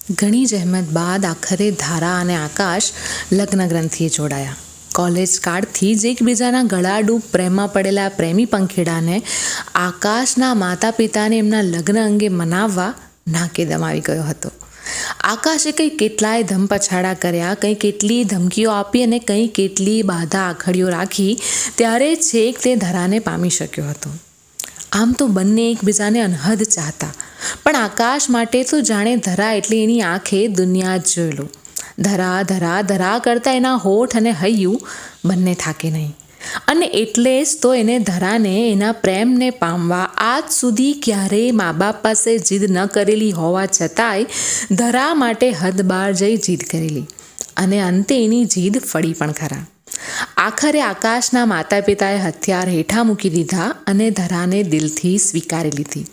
ઘણી જહેમત બાદ આખરે ધારા અને આકાશ લગ્ન ગ્રંથિએ જોડાયા. કોલેજ કાળથી જ એકબીજાના ગળાડૂબ પ્રેમમાં પડેલા પ્રેમી પંખીડાને આકાશના માતા પિતાને એમના લગ્ન અંગે મનાવવા નાકે દમાવી ગયો હતો. આકાશે કંઈ કેટલાય ધમપછાડા કર્યા, કંઈ કેટલી ધમકીઓ આપી અને કંઈ કેટલી બાધા આખડીઓ રાખી ત્યારે છેક તે ધરાને પામી શક્યો હતો. આમ તો બંને એકબીજાને અનહદ ચાહતા, પણ આકાશ માટે તો જાણે ધરા એટલે એની આંખે દુનિયા જ જોયેલું. ધરા ધરા ધરા કરતાં એના હોઠ અને હૈયું બંને થાકે નહીં. અને એટલે જ તો એને ધરાને એના પ્રેમને પામવા આજ સુધી ક્યારેય મા બાપ પાસે જીદ ન કરેલી હોવા છતાંય ધરા માટે હદ બહાર જઈ જીદ કરેલી, અને અંતે એની જીદ ફળી પણ ખરા. આખરે આકાશના માતા પિતાએ હથિયાર હેઠા મૂકી દીધા અને ધરાને દિલથી સ્વીકારી લીધી.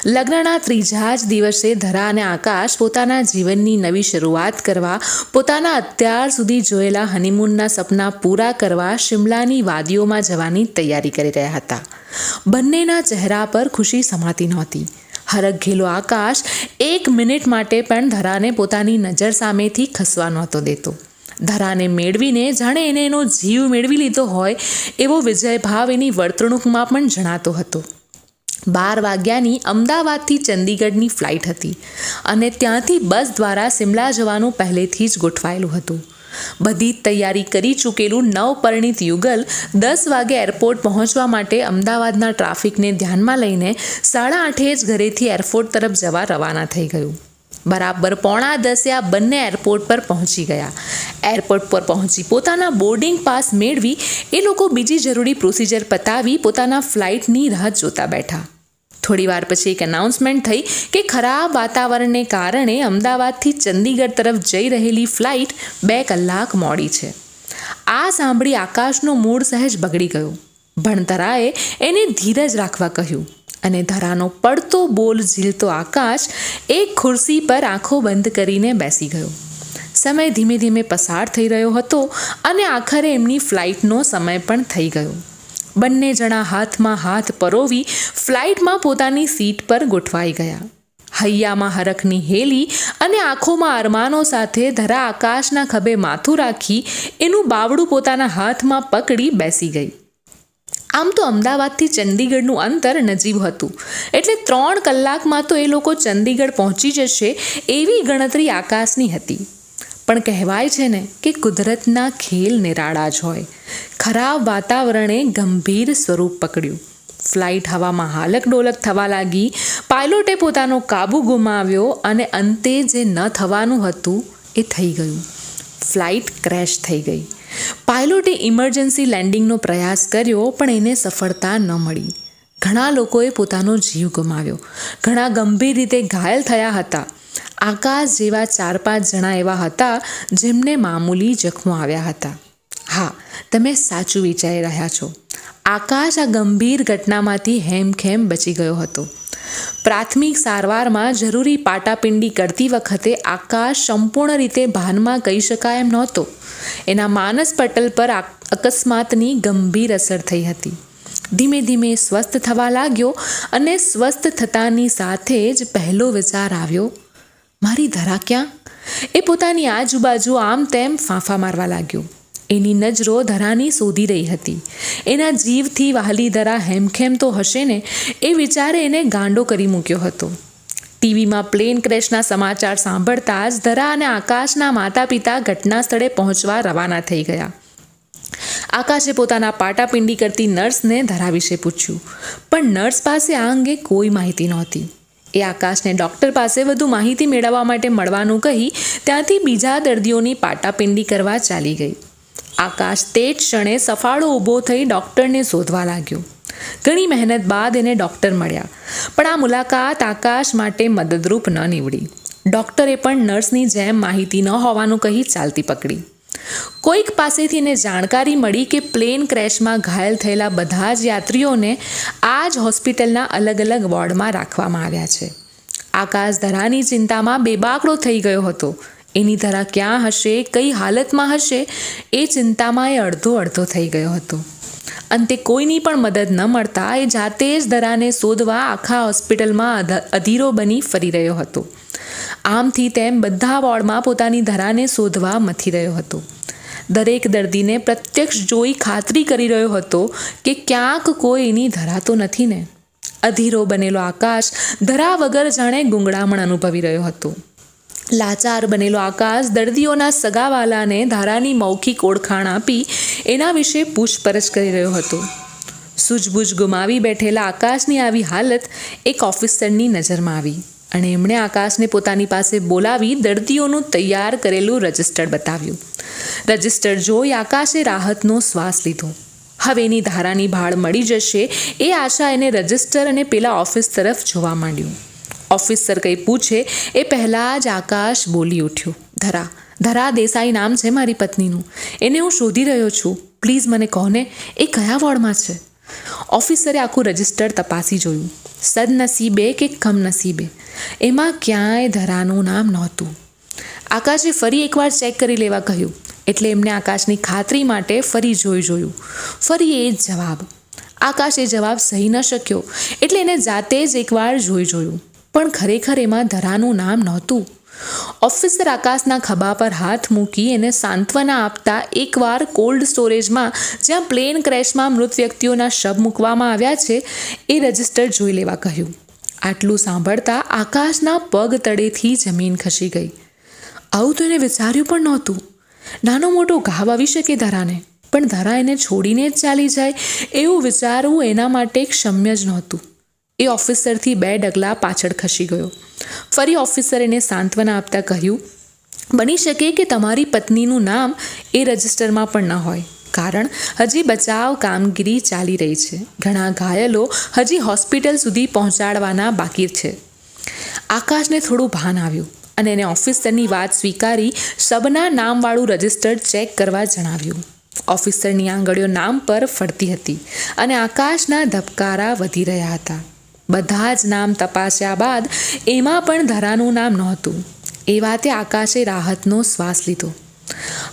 લગ્નના ત્રીજા જ દિવસે ધરા અને આકાશ પોતાના જીવનની નવી શરૂઆત કરવા, પોતાના અત્યાર સુધી જોયેલા હનીમૂનના સપના પૂરા કરવા શિમલાની વાદીઓમાં જવાની તૈયારી કરી રહ્યા હતા. બંનેના ચહેરા પર ખુશી સમાતી નહોતી. હરખઘેલો આકાશ એક મિનિટ માટે પણ ધરાને પોતાની નજર સામેથી ખસવા નહોતો દેતો. ધરાને મેળવીને જાણે એને એનો જીવ મેળવી લીધો હોય એવો વિજયભાવ એની વર્તણૂકમાં પણ જણાતો હતો. 12 વાગ્યાની અમદાવાદથી ચંદીગઢની ફ્લાઇટ હતી અને ત્યાંથી બસ દ્વારા શિમલા જવાનું પહેલેથી જ ગોઠવાયેલું હતું. બધી જ તૈયારી કરી ચૂકેલું નવપરિણીત યુગલ 10 વાગે એરપોર્ટ પહોંચવા માટે અમદાવાદના ટ્રાફિકને ધ્યાનમાં લઈને 8:30 જ ઘરેથી એરપોર્ટ તરફ જવા રવાના થઈ ગયું. બરાબર 9:45 આ બંને એરપોર્ટ પર પહોંચી ગયા. એરપોર્ટ પર પહોંચી પોતાના બોર્ડિંગ પાસ મેળવી એ લોકો બીજી જરૂરી પ્રોસિજર પતાવી પોતાના ફ્લાઇટની રાહ જોતા બેઠા. થોડી વાર પછી એક અનાઉન્સમેન્ટ થઈ કે ખરાબ વાતાવરણને કારણે અમદાવાદથી ચંદીગઢ તરફ જઈ રહેલી ફ્લાઇટ 2 કલાક મોડી છે. આ સાંભળી આકાશનો મૂડ સહેજ બગડી ગયો. ભણતરાએ એને ધીરજ રાખવા કહ્યું અને ધરાનો પડતો બોલ ઝીલતો આકાશ એક ખુરશી પર આંખો બંધ કરીને બેસી ગયો. સમય ધીમે ધીમે પસાર થઈ રહ્યો હતો અને આખરે એમની ફ્લાઇટનો સમય પણ થઈ ગયો. બંને જણા હાથમાં હાથ પરોવી ફ્લાઇટમાં પોતાની સીટ પર ગોઠવાઈ ગયા. હૈયામાં હરખની હેલી અને આંખોમાં અરમાનો સાથે ધરા આકાશના ખભે માથું રાખી એનું બાવડું પોતાના હાથમાં પકડી બેસી ગઈ. આમ તો અમદાવાદથી ચંદીગઢનું અંતર નજીવ હતું, એટલે 3 કલાકમાં તો એ લોકો ચંદીગઢ પહોંચી જશે એવી ગણતરી આકાશની હતી. પણ કહેવાય છે ને કે કુદરતના ખેલ નિરાળા જ હોય. ખરાબ વાતાવરણે ગંભીર સ્વરૂપ પકડ્યું. ફ્લાઇટ હવામાં હાલક ડોલક થવા લાગી. પાયલોટે પોતાનો કાબુ ગુમાવ્યો અને અંતે જે ન થવાનું હતું એ થઈ ગયું. ફ્લાઇટ ક્રેશ થઈ ગઈ. પાયલોટે ઇમરજન્સી લેન્ડિંગનો પ્રયાસ કર્યો, પણ એને સફળતા ન મળી. ઘણા લોકોએ પોતાનો જીવ ગુમાવ્યો. ઘણા ગંભીર રીતે ઘાયલ થયા હતા. આકાશ જેવા 4-5 જણા એવા હતા જેમને મામૂલી જખમો આવ્યા હતા. હા, તમે સાચું વિચારી રહ્યા છો. આકાશ આ ગંભીર ઘટનામાંથી હેમખેમ બચી ગયો હતો. પ્રાથમિક સારવારમાં જરૂરી પાટાપિંડી કરતી વખતે આકાશ સંપૂર્ણ રીતે ભાનમાં કહી શકાય એમ નહોતો. એના માનસ પટલ પર અકસ્માતની ગંભીર અસર થઈ હતી. ધીમે ધીમે સ્વસ્થ થવા લાગ્યો અને સ્વસ્થ થતાની સાથે જ પહેલો વિચાર આવ્યો, મારી ધરા ક્યાં? એ પોતાની આજુબાજુ આમ તેમ ફાંફા મારવા લાગ્યો. એની નજરો ધરાની શોધી રહી હતી. એના જીવથી વહાલી ધરા હેમખેમ તો હશે ને એ વિચારે એને ગાંડો કરી મૂક્યો હતો. ટીવીમાં પ્લેન ક્રેશના સમાચાર સાંભળતા જ ધરા અને આકાશના માતા પિતા ઘટના સ્થળે પહોંચવા રવાના થઈ ગયા. આકાશે પોતાના પાટાપિંડી કરતી નર્સને ધરા વિશે પૂછ્યું, પણ નર્સ પાસે આ અંગે કોઈ માહિતી નહોતી. એ આકાશને ડૉક્ટર પાસે વધુ માહિતી મેળવવા માટે મળવાનું કહી ત્યાંથી બીજા દર્દીઓની પાટાપિંડી કરવા ચાલી ગઈ. આકાશ તે જ ક્ષણે સફાળો ઊભો થઈ ડૉક્ટરને શોધવા લાગ્યો. ઘણી મહેનત બાદ એને ડૉક્ટર મળ્યા, પણ આ મુલાકાત આકાશ માટે મદદરૂપ ન નીવડી. ડૉક્ટરે પણ નર્સની જેમ માહિતી ન હોવાનું કહી ચાલતી પકડી. કોઈક પાસેથી એને જાણકારી મળી કે પ્લેન ક્રેશમાં ઘાયલ થયેલા બધા જ યાત્રીઓને આ જ હોસ્પિટલના અલગ અલગ વોર્ડમાં રાખવામાં આવ્યા છે. આકાશ ધરાની ચિંતામાં બેબાકડો થઈ ગયો હતો. એની ધરા ક્યાં હશે, કઈ હાલતમાં હશે એ ચિંતામાં એ અડધો થઈ ગયો હતો. અંતે કોઈની પણ મદદ ન મળતા એ જાતે જ ધરાને શોધવા આખા હોસ્પિટલમાં અધીરો બની ફરી રહ્યો હતો. આમથી તેમ બધા વોર્ડમાં પોતાની ધરાને શોધવા મથી રહ્યો હતો. દરેક દર્દીને પ્રત્યક્ષ જોઈ ખાતરી કરી રહ્યો હતો કે ક્યાંક કોઈ એની ધરા તો નથી ને. અધીરો બનેલો આકાશ ધરા વગર જાણે ગુંગળામણ અનુભવી રહ્યો હતો. લાચાર બનેલો આકાશ દર્દીઓના સગાવાલાને ધારાની મૌખિક ઓળખાણ આપી એના વિશે પૂછપરછ કરી રહ્યો હતો. સૂઝબૂઝ ગુમાવી બેઠેલા આકાશની આવી હાલત એક ઓફિસરની નજરમાં આવી અને એમણે આકાશને પોતાની પાસે બોલાવી દર્દીઓનું તૈયાર કરેલું રજિસ્ટર બતાવ્યું. રજિસ્ટર જોઈ આકાશે રાહતનો શ્વાસ લીધો. હવે એની ધારાની ભાળ મળી જશે એ આશા એને રજિસ્ટર અને પેલા ઓફિસ તરફ જોવા માંડ્યું. ઓફિસર કંઈ પૂછે એ પહેલાં જ આકાશ બોલી ઉઠ્યો, ધરા દેસાઈ નામ છે મારી પત્નીનું. એને હું શોધી રહ્યો છું. પ્લીઝ મને કહો ને એ કયા વોર્ડમાં છે? ઓફિસરે આખું રજિસ્ટર તપાસી જોયું. સદનસીબે કે કમનસીબે એમાં ક્યાંય ધરાનું નામ નહોતું. આકાશે ફરી એકવાર ચેક કરી લેવા કહ્યું એટલે એમણે આકાશની ખાતરી માટે ફરી જોયું. ફરી એ જ જવાબ. આકાશ એ જવાબ સહી ન શક્યો એટલે એને જાતે જ એકવાર જોયું પણ ખરેખર એમાં ધરાનું નામ નહોતું. ઓફિસર આકાશના ખભા પર હાથ મૂકી એને સાંત્વના આપતા એકવાર કોલ્ડ સ્ટોરેજમાં જ્યાં પ્લેન ક્રેશમાં મૃત વ્યક્તિઓના શબ મૂકવામાં આવ્યા છે એ રજિસ્ટર જોઈ લેવા કહ્યું. આટલું સાંભળતા આકાશના પગ તળેથી જમીન ખસી ગઈ. આવું તો એને વિચાર્યું પણ નહોતું. નાનો મોટો ઘાવ આવી શકે ધરાને, પણ ધરા એને છોડીને જ ચાલી જાય એવું વિચારવું એના માટે ક્ષમ્ય જ નહોતું. એ ઓફિસરથી 2 ડગલા પાછળ ખસી ગયો. ફરી ઓફિસર એને સાંત્વના આપતા કહ્યું, બની શકે કે તમારી પત્નીનું નામ એ રજિસ્ટરમાં પણ ન હોય, કારણ હજી બચાવ કામગીરી ચાલી રહી છે. ઘણા ઘાયલો હજી હોસ્પિટલ સુધી પહોંચાડવાના બાકી છે. આકાશને થોડું ભાન આવ્યું અને એને ઓફિસરની વાત સ્વીકારી શબના નામવાળું રજિસ્ટર ચેક કરવા જણાવ્યું. ઓફિસરની આંગળીઓ નામ પર ફરતી હતી અને આકાશના ધબકારા વધી રહ્યા હતા. બધા જ નામ તપાસ્યા બાદ એમાં પણ ધરાનું નામ નહોતું. એ વાતે આકાશે રાહતનો શ્વાસ લીધો.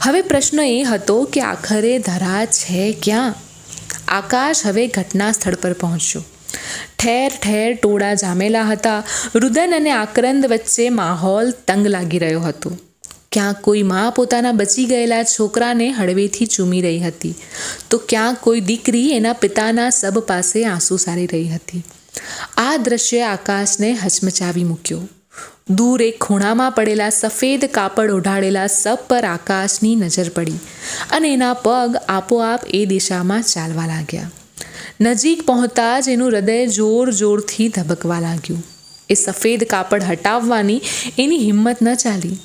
હવે પ્રશ્ન એ હતો કે આખરે ધરા છે ક્યાં? આકાશ હવે ઘટના સ્થળ પર પહોંચ્યો. ઠેર ઠેર ટોળા જામેલા હતા. રુદન અને આક્રંદ વચ્ચે માહોલ તંગ લાગી રહ્યો હતો. ક્યાંક કોઈ મા પોતાના બચી ગયેલા છોકરાને હળવેથી ચૂમી રહી હતી, તો ક્યાંક કોઈ દીકરી એના પિતાના શબ પાસે આંસુ સારી રહી હતી. આ દ્રશ્ય આકાશને હચમચાવી મૂક્યો. દૂર એક ખૂણામાં પડેલા સફેદ કાપડ ઓઢાડેલા શબ પર આકાશની નજર પડી અને એના પગ આપોઆપ એ દિશામાં ચાલવા લાગ્યા. નજીક પહોંચતા જ એનું હૃદય જોર જોરથી ધબકવા લાગ્યું. એ સફેદ કાપડ હટાવવાની એની હિંમત ન ચાલી.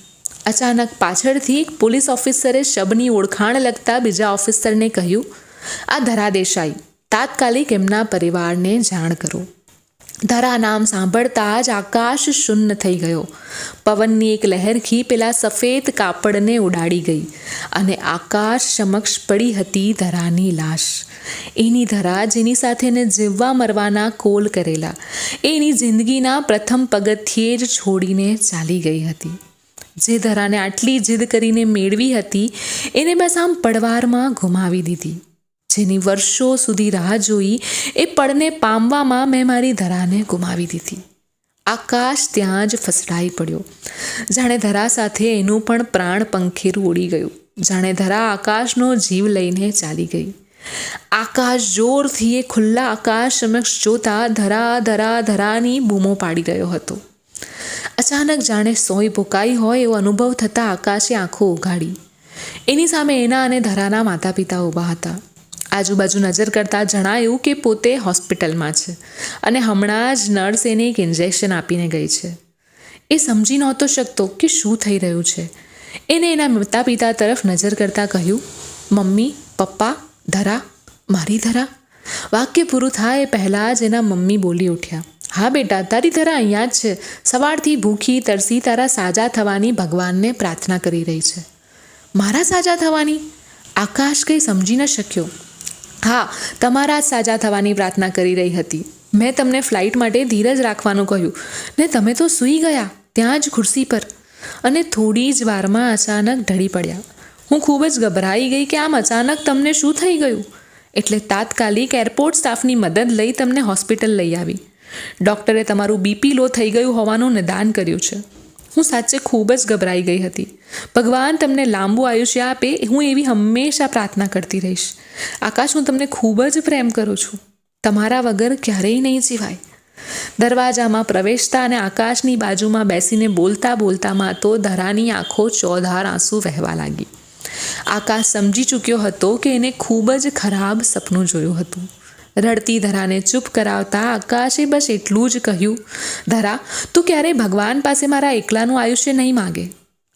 અચાનક પાછળથી એક પોલીસ ઓફિસરે શબની ઓળખાણ લગતા બીજા ઓફિસરને કહ્યું, આ ધરા દેસાઈ, તાત્કાલિક એમના પરિવારને જાણ કરો. ધરા નામ સાંભળતા જ આકાશ શૂન્ય થઈ ગયો. પવનની એક લહેરખી પેલા સફેદ કાપડને ઉડાડી ગઈ અને આકાશ સમક્ષ પડી હતી ધરાની લાશ. એની ધરા જેની સાથે એને જીવવા મરવાના કોલ કરેલા, એની જિંદગીના પ્રથમ પગથિયે જ છોડીને ચાલી ગઈ હતી. જે ધરાને આટલી જીદ કરીને મેળવી હતી એને બસ આમ પડવારમાં ગુમાવી દીધી. જેની વર્ષો સુધી રાહ જોઈ એ પળને પામવામાં મેં મારી ધરાને ગુમાવી દીધી. આકાશ ત્યાં જ ફસડાઈ પડ્યો. જાણે ધરા સાથે એનું પણ પ્રાણ પંખેરું ઉડી ગયું. જાણે ધરા આકાશનો જીવ લઈને ચાલી ગઈ. આકાશ જોરથી એ ખુલ્લા આકાશ સમક્ષ જોતા ધરા ધરા ધરાની બૂમો પાડી રહ્યો હતો. અચાનક જાણે સોય ભૂકાઈ હોય એવો અનુભવ થતાં આકાશે આંખો ઉઘાડી. એની સામે એના અને ધરાના માતા પિતા ઊભા હતા. આજુબાજુ નજર કરતાં જણાયું કે પોતે હોસ્પિટલમાં છે અને હમણાં જ નર્સ એને એક ઇન્જેક્શન આપીને ગઈ છે. એ સમજી નહોતો શકતો કે શું થઈ રહ્યું છે. એને એના માતા પિતા તરફ નજર કરતાં કહ્યું, મમ્મી, પપ્પા, ધરા, મારી ધરા. વાક્ય પૂરું થાય એ પહેલાં જ એના મમ્મી બોલી ઉઠ્યા, હા બેટા, તારી ધરા અહીંયા જ છે. સવારથી ભૂખી તરસી તારા સાજા થવાની ભગવાનને પ્રાર્થના કરી રહી છે. મારા સાજા થવાની? આકાશ કંઈ સમજી ન શક્યો. હા, તમારા જ સાજા થવાની પ્રાર્થના કરી રહી હતી. મેં તમને ફ્લાઇટ માટે ધીરજ રાખવાનું કહ્યું ને તમે તો સૂઈ ગયા ત્યાં જ ખુરશી પર અને થોડી જ વારમાં અચાનક ઢળી પડ્યા. હું ખૂબ જ ગભરાઈ ગઈ કે આમ અચાનક તમને શું થઈ ગયું. એટલે તાત્કાલિક એરપોર્ટ સ્ટાફની મદદ લઈ તમને હોસ્પિટલ લઈ આવી. ડૉક્ટરે તમારું બીપી લો થઈ ગયું હોવાનું નિદાન કર્યું છે. હું સાચે ખૂબ જ ગભરાઈ ગઈ હતી. ભગવાન તમને લાંબુ આયુષ્ય આપે હું એવી હંમેશા પ્રાર્થના કરતી રહીશ. આકાશ, હું તમને ખૂબ જ પ્રેમ કરું છું. તમારા વગર ક્યારેય નહીં જીવાય. દરવાજામાં પ્રવેશતા અને આકાશની બાજુમાં બેસીને બોલતા બોલતામાં તો ધરાની આંખો ચોધાર આંસુ વહેવા લાગી. આકાશ સમજી ચૂક્યો હતો કે એને ખૂબ જ ખરાબ સપનું જોયું હતું. રડતી ધરાને ચૂપ કરાવતા આકાશે બસ એટલું જ કહ્યું, ધરા, તું ક્યારેય ભગવાન પાસે મારા એકલાનું આયુષ્ય નહીં માગે.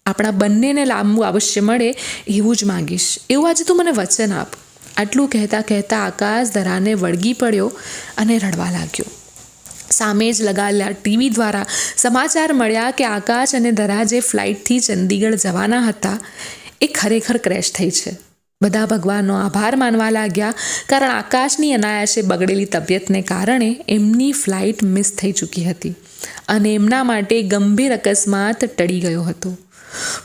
આપણા બંનેને લાંબુ આયુષ્ય મળે એવું જ માગીશ. એવું આજે તું મને વચન આપ. આટલું કહેતા કહેતા આકાશ ધરાને વળગી પડ્યો અને રડવા લાગ્યો. સામે જ લગાવેલા ટીવી દ્વારા સમાચાર મળ્યા કે આકાશ અને ધરા જે ફ્લાઇટથી ચંદીગઢ જવાના હતા એ ખરેખર ક્રેશ થઈ છે. બધા ભગવાનનો આભાર માનવા લાગ્યા, કારણ આકાશની અનાયાસે બગડેલી તબિયતને કારણે એમની ફ્લાઇટ મિસ થઈ ચૂકી હતી અને એમના માટે ગંભીર અકસ્માત ટળી ગયો હતો.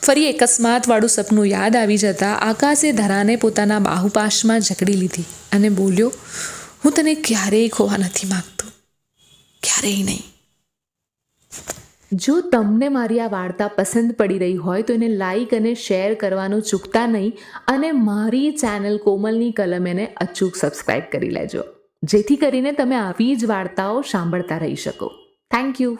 ફરી અકસ્માતવાળું સપનું યાદ આવી જતાં આકાશે ધરાને પોતાના બાહુપાશમાં જકડી લીધી અને બોલ્યો, હું તને ક્યારેય ખોવા નથી માગતો, ક્યારેય નહીં. જો તમને મારી આ વાર્તા પસંદ પડી રહી હોય તો એને લાઈક અને શેર કરવાનું ચૂકતા નહીં અને મારી ચેનલ કોમલની કલમ એને અચૂક સબસ્ક્રાઈબ કરી લેજો, જેથી કરીને તમે આવી જ વાર્તાઓ સાંભળતા રહી શકો. Thank you.